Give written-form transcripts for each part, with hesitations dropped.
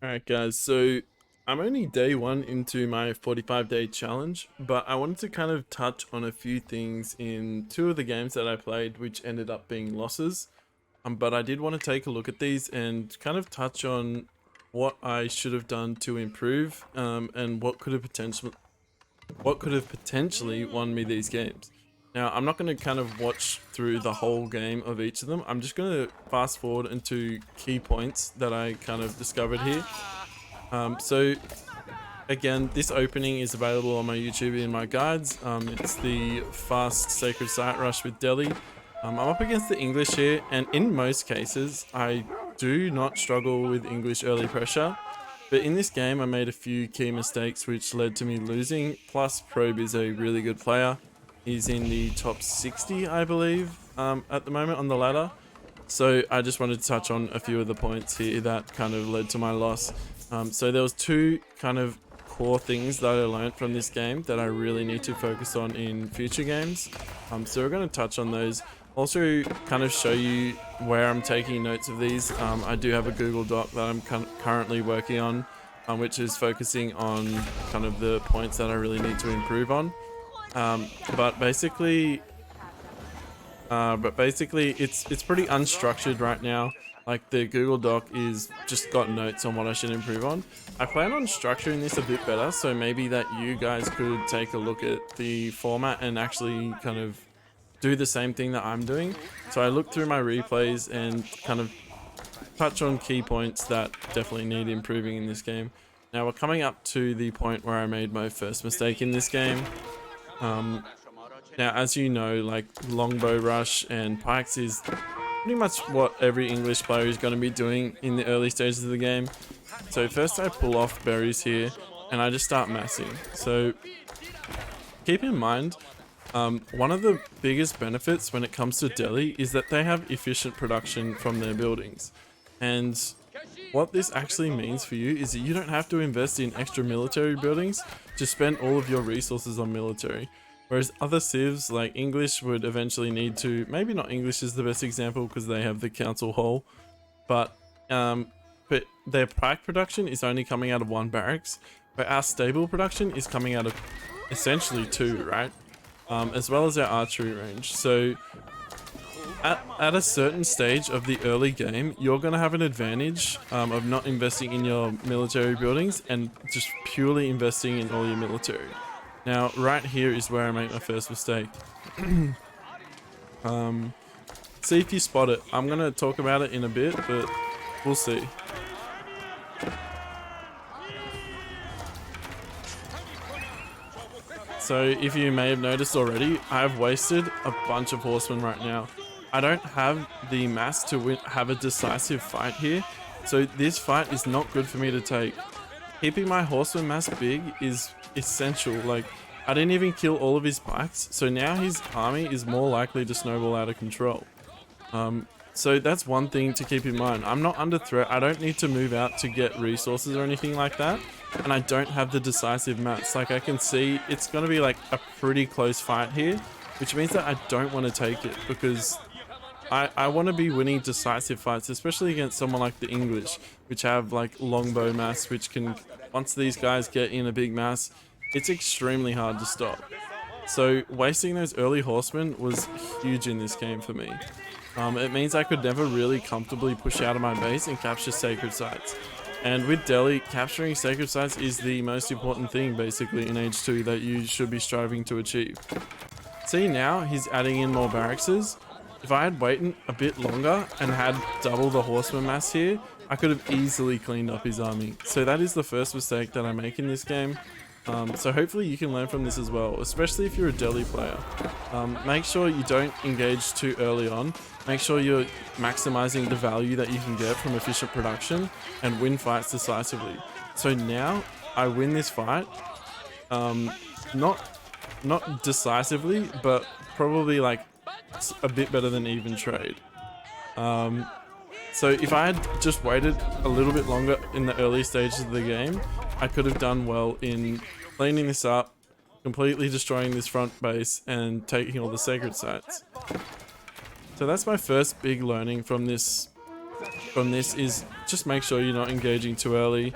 Alright guys, so I'm only day one into my 45-day challenge, but I wanted to kind of touch on a few things in two of the games that I played which ended up being losses. But I did want to take a look at these and kind of touch on what I should have done to improve, and what could have potentially won me these games. Now, I'm not going to kind of watch through the whole game of each of them. I'm just going to fast forward into key points that I kind of discovered here. So again, this opening is available on my YouTube in my guides. It's the fast sacred site rush with Delhi. I'm up against the English here, and in most cases, I do not struggle with English early pressure. But in this game, I made a few key mistakes which led to me losing. Plus, Probe is a really good player. He's in the top 60, I believe, at the moment on the ladder. So I just wanted to touch on a few of the points here that kind of led to my loss. So there was two kind of core things that I learned from this game that I really need to focus on in future games. So we're going to touch on those. Also kind of show you where I'm taking notes of these. I do have a Google Doc that I'm currently working on, which is focusing on kind of the points that I really need to improve on. But basically it's pretty unstructured right now. Like, the Google Doc is just got notes on what I should improve on. I plan on structuring this a bit better, so maybe that you guys could take a look at the format and actually kind of do the same thing that I'm doing. So I look through my replays and kind of touch on key points that definitely need improving in this game. Now we're coming up to the point where I made my first mistake in this game. Now, as you know, like, longbow rush and pikes is pretty much what every English player is going to be doing in the early stages of the game. So first I pull off berries here and I just start massing. So keep in mind, one of the biggest benefits when it comes to Delhi is that they have efficient production from their buildings. And what this actually means for you is that you don't have to invest in extra military buildings to spend all of your resources on military. Whereas other civs like English would eventually need to, maybe not English is the best example because they have the council hall, but their pike production is only coming out of one barracks, but our stable production is coming out of essentially two, right? As well as our archery range. So at a certain stage of the early game, you're going to have an advantage of not investing in your military buildings and just purely investing in all your military. Now, right here is where I make my first mistake. See if you spot it. I'm going to talk about it in a bit, but we'll see. So, if you may have noticed already, I've wasted a bunch of horsemen right now. I don't have the mass to have a decisive fight here, so this fight is not good for me to take. Keeping my horseman mass big is essential. Like, I didn't even kill all of his pikes, so now his army is more likely to snowball out of control. So that's one thing to keep in mind. I'm not under threat. I don't need to move out to get resources or anything like that, and I don't have the decisive mass. Like, I can see it's going to be like a pretty close fight here, which means that I don't want to take it because I want to be winning decisive fights, especially against someone like the English, which have like longbow mass, which can, once these guys get in a big mass, it's extremely hard to stop. So wasting those early horsemen was huge in this game for me. It means I could never really comfortably push out of my base and capture sacred sites. And with Delhi, capturing sacred sites is the most important thing basically in Age 2 that you should be striving to achieve. See, now he's adding in more barracks. If I had waited a bit longer and had double the horseman mass here, I could have easily cleaned up his army. So that is the first mistake that I make in this game. So hopefully you can learn from this as well, especially if you're a Delhi player. Make sure you don't engage too early on. Make sure you're maximizing the value that you can get from efficient production and win fights decisively. So now I win this fight, not decisively, but probably like a bit better than even trade. So if I had just waited a little bit longer in the early stages of the game, I could have done well in cleaning this up, completely destroying this front base, and taking all the sacred sites. So that's my first big learning from this from this is just make sure you're not engaging too early.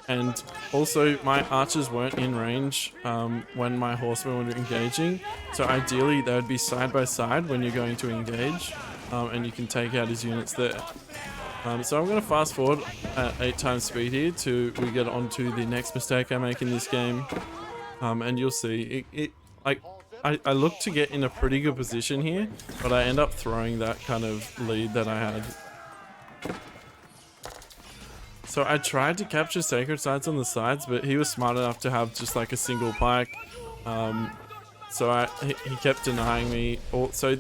And also my archers weren't in range when my horsemen were engaging. So ideally they would be side by side when you're going to engage, and you can take out his units there. So I'm going to fast forward at 8 times speed here to we get on to the next mistake I make in this game. And you'll see, I look to get in a pretty good position here, but I end up throwing that kind of lead that I had. So I tried to capture sacred sites on the sides, but he was smart enough to have just like a single pike. So he kept denying me. So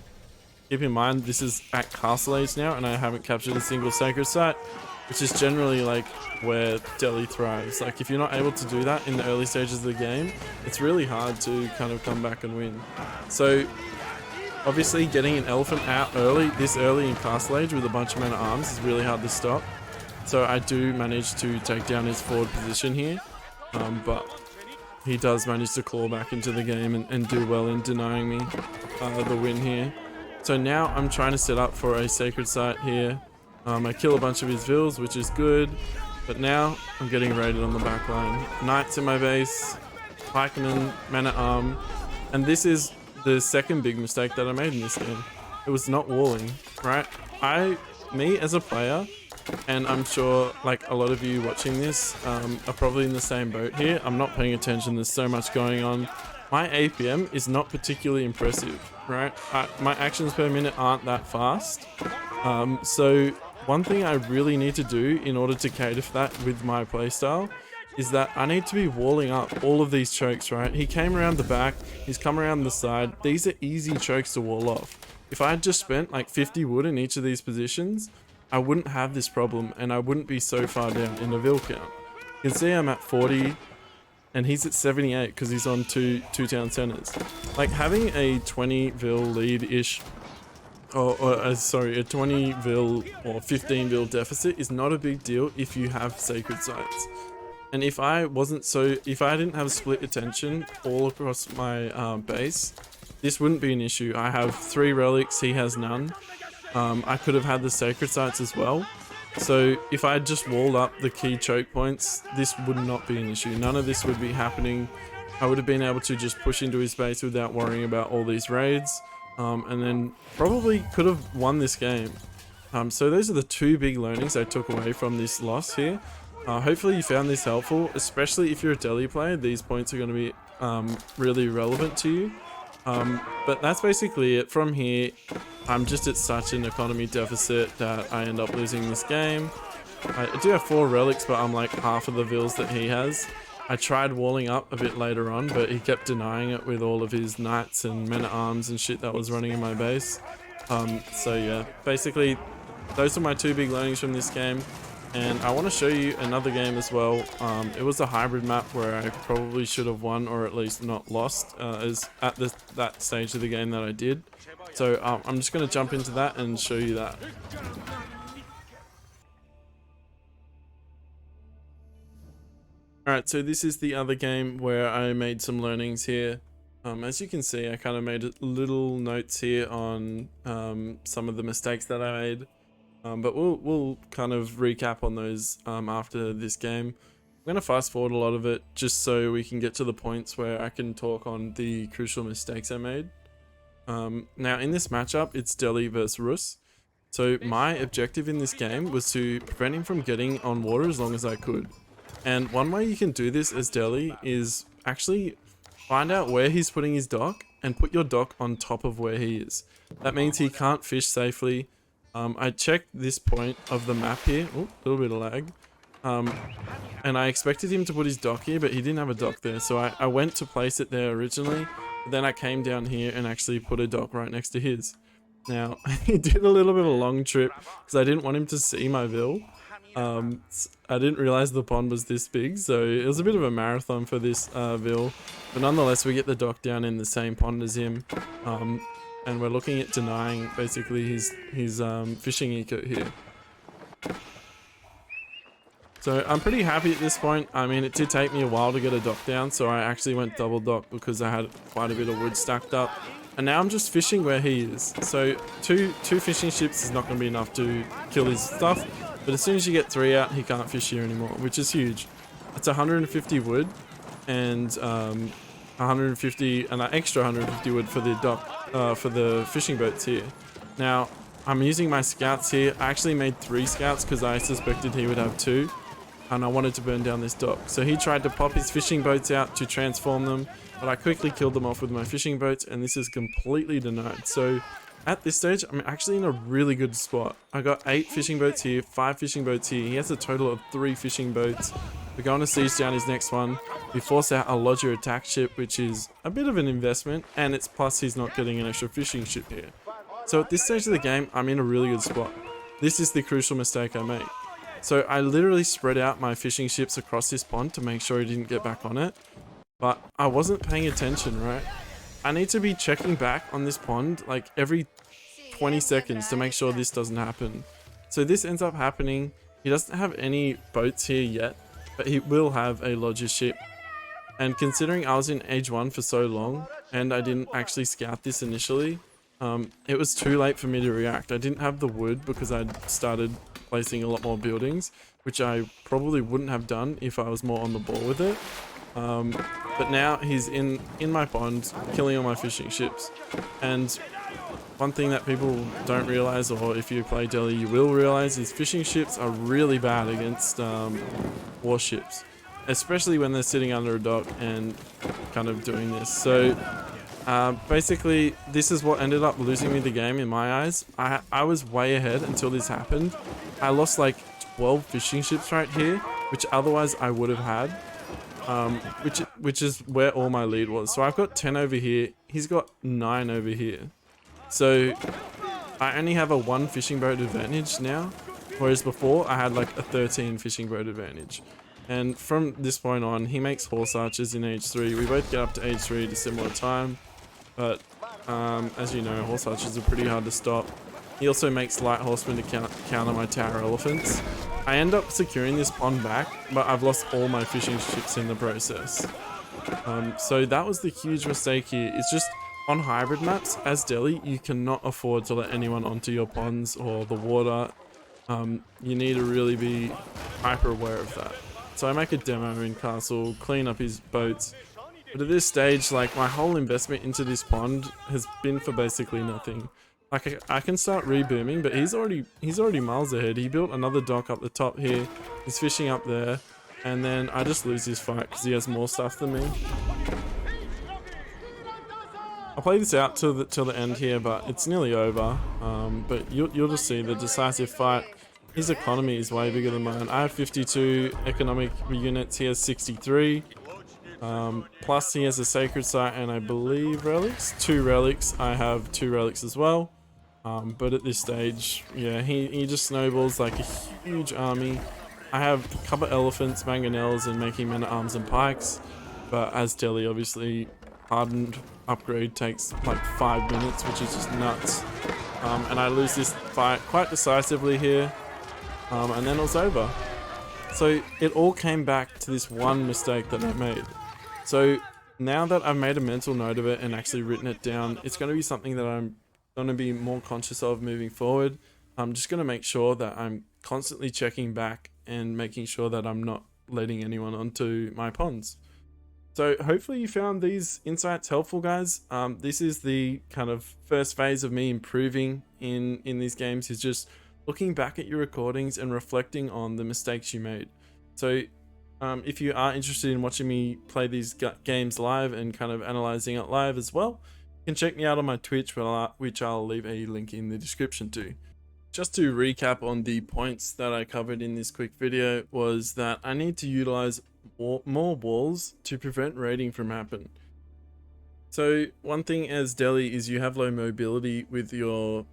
keep in mind, this is at castle age now, and I haven't captured a single sacred site, which is generally like where Delhi thrives. Like if you're not able to do that in the early stages of the game, it's really hard to kind of come back and win. So obviously getting an elephant out this early in castle age with a bunch of men at arms is really hard to stop. So I do manage to take down his forward position here, but he does manage to claw back into the game and do well in denying me the win here. So now I'm trying to set up for a sacred site here. I kill a bunch of his vills, which is good, but now I'm getting raided on the back line. Knights in my base, pikemen, men at arm, and this is the second big mistake that I made in this game. It was not walling, right? Me as a player, and I'm sure like a lot of you watching this are probably in the same boat here. I'm not paying attention, there's so much going on. My APM is not particularly impressive, right? My actions per minute aren't that fast. So one thing I really need to do in order to cater for that with my playstyle is that I need to be walling up all of these chokes, right? He came around the back, he's come around the side. These are easy chokes to wall off. If I had just spent like 50 wood in each of these positions, I wouldn't have this problem and I wouldn't be so far down in the vill count. You can see I'm at 40 and he's at 78 because he's on two town centers. Like having a 20 vill lead-ish, sorry, a 20 vill or 15 vill deficit is not a big deal if you have sacred sites. And if I didn't have split attention all across my base, this wouldn't be an issue. I have 3 relics, he has none. I could have had the sacred sites as well. So if I had just walled up the key choke points, this would not be an issue. None of this would be happening. I would have been able to just push into his base without worrying about all these raids. And then probably could have won this game. So those are the 2 big learnings I took away from this loss here. Hopefully you found this helpful, especially if you're a Delhi player. These points are going to be really relevant to you. But that's basically it. From here, I'm just at such an economy deficit that I end up losing this game. I do have 4 relics, but I'm like half of the vills that he has. I tried walling up a bit later on, but he kept denying it with all of his knights and men at arms and shit that was running in my base. So yeah, basically those are my 2 big learnings from this game. And I want to show you another game as well. It was a hybrid map where I probably should have won or at least not lost at that stage of the game that I did. So I'm just going to jump into that and show you that. Alright, so this is the other game where I made some learnings here. As you can see, I kind of made little notes here on some of the mistakes that I made. But we'll kind of recap on those after this game. I'm going to fast forward a lot of it just so we can get to the points where I can talk on the crucial mistakes I made. Now in this matchup, it's Delhi versus Rus. So my objective in this game was to prevent him from getting on water as long as I could. And one way you can do this as Delhi is actually find out where he's putting his dock and put your dock on top of where he is. That means he can't fish safely. I checked this point of the map here. Oh, a little bit of lag. And I expected him to put his dock here, but he didn't have a dock there. So I went to place it there originally. But then I came down here and actually put a dock right next to his. Now, he did a little bit of a long trip because I didn't want him to see my vill. I didn't realize the pond was this big, so it was a bit of a marathon for this vill. But nonetheless, we get the dock down in the same pond as him. And we're looking at denying basically his fishing eco here. So I'm pretty happy at this point. I mean, it did take me a while to get a dock down, so I actually went double dock because I had quite a bit of wood stacked up. And now I'm just fishing where he is. So two fishing ships is not going to be enough to kill his stuff. But as soon as you get 3 out, he can't fish here anymore, which is huge. It's 150 wood and 150 and an extra 150 wood for the dock, for the fishing boats here. Now, I'm using my scouts here. I actually made 3 scouts because I suspected he would have 2. And I wanted to burn down this dock. So he tried to pop his fishing boats out to transform them, but I quickly killed them off with my fishing boats, and this is completely denied. So at this stage, I'm actually in a really good spot. I got 8 fishing boats here, 5 fishing boats here. He has a total of 3 fishing boats. We're going to siege down his next one. We force out a lodger attack ship, which is a bit of an investment, and it's plus he's not getting an extra fishing ship here. So at this stage of the game, I'm in a really good spot. This is the crucial mistake I made. So I literally spread out my fishing ships across this pond to make sure he didn't get back on it. But I wasn't paying attention, right? I need to be checking back on this pond like every 20 seconds to make sure this doesn't happen. So this ends up happening. He doesn't have any boats here yet, but he will have a lodger ship. And considering I was in age 1 for so long and I didn't actually scout this initially, it was too late for me to react. I didn't have the wood because I'd started placing a lot more buildings, which I probably wouldn't have done if I was more on the ball with it. But now he's in my pond, killing all my fishing ships. And one thing that people don't realize, or if you play Delhi you will realize, is fishing ships are really bad against warships, especially when they're sitting under a dock and kind of doing this. So basically this is what ended up losing me the game in my eyes. I was way ahead until this happened. I lost like 12 fishing ships right here, which otherwise I would have had, which is where all my lead was. So I've got 10 over here, he's got 9 over here. So I only have a 1 fishing boat advantage now, whereas before I had like a 13 fishing boat advantage. And from this point on, he makes horse archers in age 3. We both get up to age 3 at a similar time, but as you know, horse archers are pretty hard to stop. He also makes light horsemen to counter my tower elephants. I end up securing this pond back, but I've lost all my fishing ships in the process. So that was the huge mistake here. It's just on hybrid maps, as Delhi, you cannot afford to let anyone onto your ponds or the water. You need to really be hyper aware of that. So I make a demo in castle, clean up his boats. But at this stage, like, my whole investment into this pond has been for basically nothing. Like, I can start rebooming, but he's already miles ahead. He built another dock up the top here. He's fishing up there, and then I just lose this fight because he has more stuff than me. I'll play this out till the end here, but it's nearly over. But you'll just see the decisive fight. His economy is way bigger than mine. I have 52 economic units. He has 63. Plus he has a sacred site and I believe relics. 2 relics. I have 2 relics as well. But at this stage, yeah, he just snowballs like a huge army. I have a couple elephants, mangonels, and making men at arms and pikes. But as Delhi, obviously, hardened upgrade takes like 5 minutes, which is just nuts. And I lose this fight quite decisively here. And then it was over. So it all came back to this one mistake that I made. So now that I've made a mental note of it and actually written it down, it's going to be something that I'm going to be more conscious of moving forward. I'm just going to make sure that I'm constantly checking back and making sure that I'm not letting anyone onto my ponds. So hopefully you found these insights helpful, guys. This is the kind of first phase of me improving in these games, is just looking back at your recordings and reflecting on the mistakes you made. So if you are interested in watching me play these games live and kind of analyzing it live as well, you can check me out on my Twitch, which I'll leave a link in the description to. Just to recap on the points that I covered in this quick video, was that I need to utilize more walls to prevent raiding from happening. So one thing as Delhi is you have low mobility with your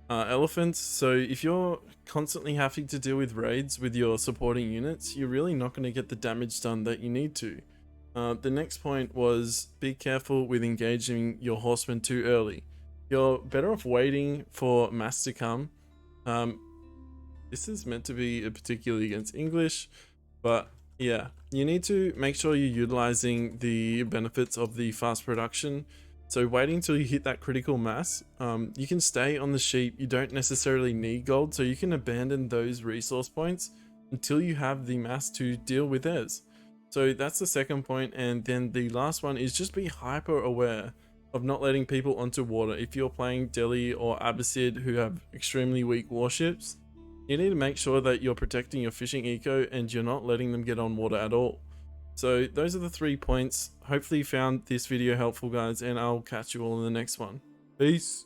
elephants, so if you're constantly having to deal with raids with your supporting units, you're really not going to get the damage done that you need to. The next point was be careful with engaging your horsemen too early. You're better off waiting for mass to come. This is meant to be particularly against English, but yeah, you need to make sure you're utilizing the benefits of the fast production. So waiting till you hit that critical mass, you can stay on the sheep. You don't necessarily need gold, so you can abandon those resource points until you have the mass to deal with theirs. So that's the second point, and then the last one is just be hyper aware of not letting people onto water. If you're playing Delhi or Abbasid who have extremely weak warships, you need to make sure that you're protecting your fishing eco and you're not letting them get on water at all. So those are the 3 points. Hopefully you found this video helpful, guys, and I'll catch you all in the next one. Peace.